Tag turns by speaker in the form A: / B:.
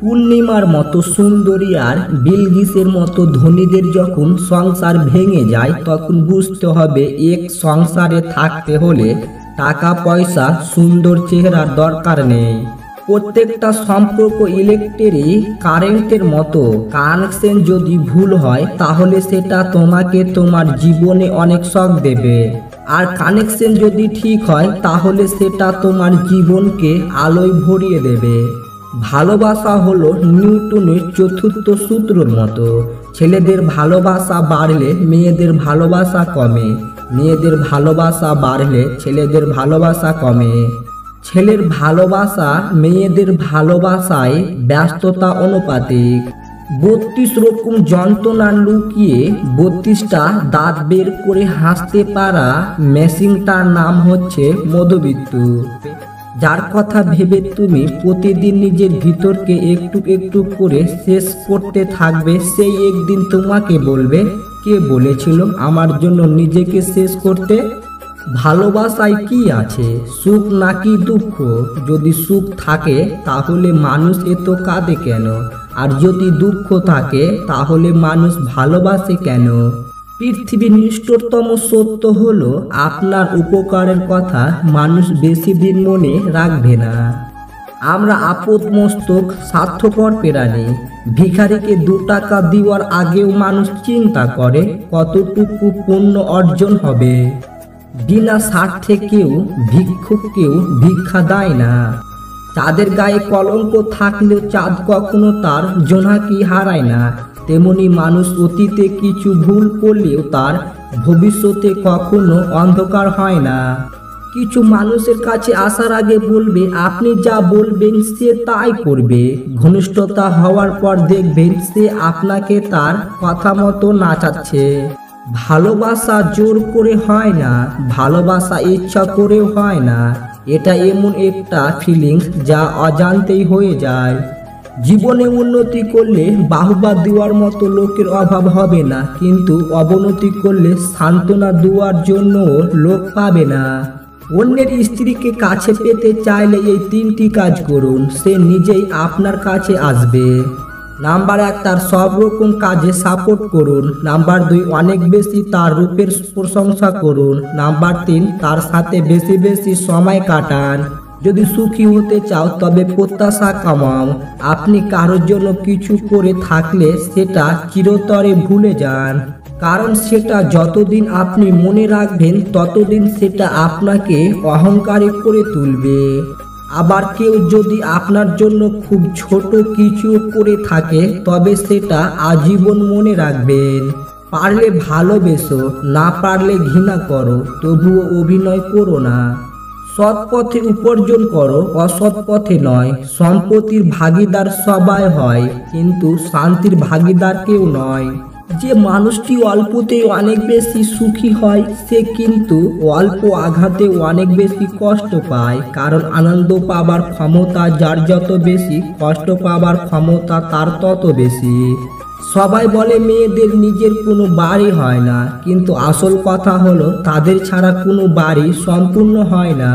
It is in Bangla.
A: পূর্ণিমার মতো সুন্দরী আর বিলকিসের মতো ধনীদের যখন সংসার ভেঙে যায় তখন বুঝতে হবে এক সংসারে থাকতে হলে টাকা পয়সা সুন্দর চেহারার দরকার নেই। প্রত্যেকটা সম্পর্ক ইলেকট্রিক কারেন্টের মতো, কানেকশন যদি ভুল হয় তাহলে সেটা তোমাকে তোমার জীবনে অনেক শক দেবে, আর কানেকশন যদি ঠিক হয় তাহলে সেটা তোমার জীবনকে আলোয় ভরিয়ে দেবে। ভালোবাসা হলো নিউটনের চতুর্থ সূত্রের মতো, ছেলেদের ভালোবাসা বাড়লে মেয়েদের ভালোবাসা কমে, মেয়েদের ভালোবাসা বাড়লে ছেলেদের ভালোবাসা কমে। ছেলের ভালোবাসা মেয়েদের ভালোবাসায় ব্যস্ততা অনুপাতিক। 32 রকম যন্ত্রণা লুকিয়ে 32টা দাঁত বের করে হাসতে পারা মেশিনটার নাম হচ্ছে মধুবিত্তু। যার কথা ভেবে তুমি প্রতিদিন নিজের ভিতরকে একটু একটু করে শেষ করতে থাকবে, সেই একদিন তোমাকে বলবে, কে বলেছিল আমার জন্য নিজেকে শেষ করতে? ভালোবাসায় কি আছে, সুখ নাকি দুঃখ? যদি সুখ থাকে তাহলে মানুষ এত কাঁদে কেন? আর যদি দুঃখ থাকে তাহলে মানুষ ভালোবাসে কেন? পৃথিবীর নিষ্ঠুরতম সত্য হলো আপনার উপকারের কথা মানুষ বেশি দিন মনে রাখবে না। আমরা আপদমস্তক স্বার্থপর প্রাণী। ভিখারিকে 2 টাকা দেওয়ার আগেও মানুষ চিন্তা করে কতটুকু পুণ্য অর্জন হবে। বিনা স্বার্থে কেউ ভিক্ষুককেও ভিক্ষা দেয় না। চাঁদের গায়ে কলঙ্ক থাকলেও চাঁদ কখনো তার জোনাকি হারায় না, তেমনি মানুষ অতীতে কিছু ভুল করলেও তার ভবিষ্যতে কখনো অন্ধকার হয় না। কিছু মানুষের কাছে আসার আগে বলবে আপনি যা বলবেন সে তাই করবে, ঘনিষ্ঠতা হওয়ার পর দেখবেন সে আপনাকে তার কথা মতো নাচাচ্ছে। ভালোবাসা জোর করে হয় না, ভালোবাসা ইচ্ছা করেও হয় না। এটা এমন একটা ফিলিংস যা অজান্তেই হয়ে যায়। জীবনে উন্নতি করলে বাহবা দেওয়ার মতো লোকের অভাব হবে না, কিন্তু অবনতি করলে সান্ত্বনা দেওয়ার জন্য লোক পাবে না। অন্যের স্ত্রীকে কাছে পেতে চাইলে এই 3টি কাজ করুন, সে নিজেই আপনার কাছে আসবে। নাম্বার 1, তার সব রকম কাজে সাপোর্ট করুন। নাম্বার 2, অনেক বেশি তার রূপের প্রশংসা করুন। নাম্বার 3, তার সাথে বেশি বেশি সময় কাটান। যদি সুখী হতে চাও তবে প্রত্যাশা কমাও। আপনি কারোর জন্য কিছু করে থাকলে সেটা চিরতরে ভুলে যান, কারণ সেটা যতদিন আপনি মনে রাখবেন ততদিন সেটা আপনাকে অহংকারী করে তুলবে। আবার কেউ যদি আপনার জন্য খুব ছোট কিছু করে থাকে তবে সেটা আজীবন মনে রাখবেন। পারলে ভালোবেসো, না পারলে ঘৃণা করো, তবুও অভিনয় করো না। সৎ পথে উপার্জন করো, অসৎ পথে নয়। সম্পত্তির ভাগিদার সবাই হয়, কিন্তু শান্তির ভাগিদার কেউ নয়। যে মানুষটি অল্পতে অনেক বেশি সুখী হয় সে কিন্তু অল্প আঘাতে অনেক বেশি কষ্ট পায়, কারণ আনন্দ পাবার ক্ষমতা যার যত বেশি, কষ্ট পাবার ক্ষমতা তার তত বেশি। সবাই বলে মেয়েদের নিজের কোনো বাড়ি হয় না, কিন্তু আসল কথা হলো তাদের ছাড়া কোনো বাড়ি সম্পূর্ণ হয় না।